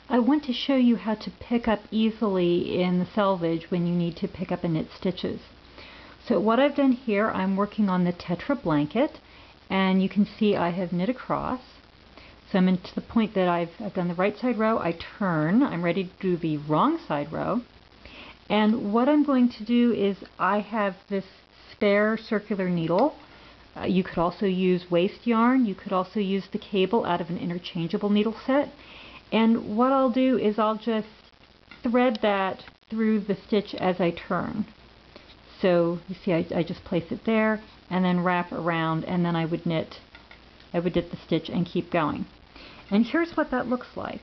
I want to show you how to pick up easily in the selvage when you need to pick up and knit stitches. So what I've done here, I'm working on the Tetra blanket, and you can see I have knit across. So I'm into the point that I've done the right side row, I turn, I'm ready to do the wrong side row. And what I'm going to do is I have this spare circular needle. You could also use waste yarn, you could also use the cable out of an interchangeable needle set. And what I'll do is I'll just thread that through the stitch as I turn. So you see I just place it there and then wrap around, and then I would knit the stitch and keep going. And here's what that looks like.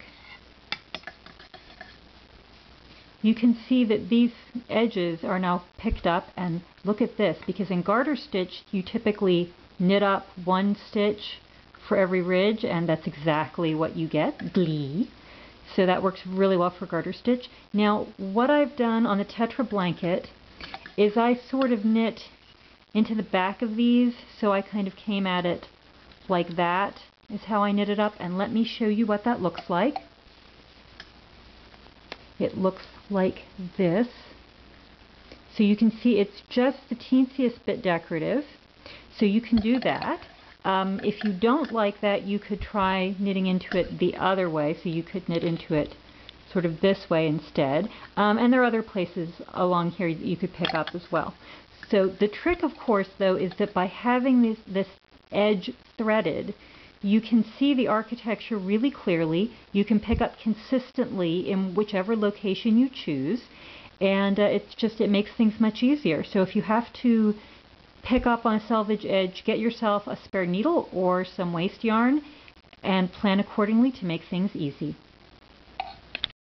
You can see that these edges are now picked up, and look at this, because in garter stitch you typically knit up one stitch for every ridge, and that's exactly what you get, glee. So that works really well for garter stitch. Now what I've done on the Tetra blanket is I sort of knit into the back of these, so I kind of came at it like that is how I knit it up, and let me show you what that looks like. It looks like this. So you can see it's just the teensiest bit decorative, so you can do that. If you don't like that, you could try knitting into it the other way, so you could knit into it sort of this way instead. And there are other places along here that you could pick up as well. So the trick, of course, though, is that by having this edge threaded, you can see the architecture really clearly. You can pick up consistently in whichever location you choose, and it makes things much easier. So if you have to pick up on a selvage edge, get yourself a spare needle or some waste yarn and plan accordingly to make things easy.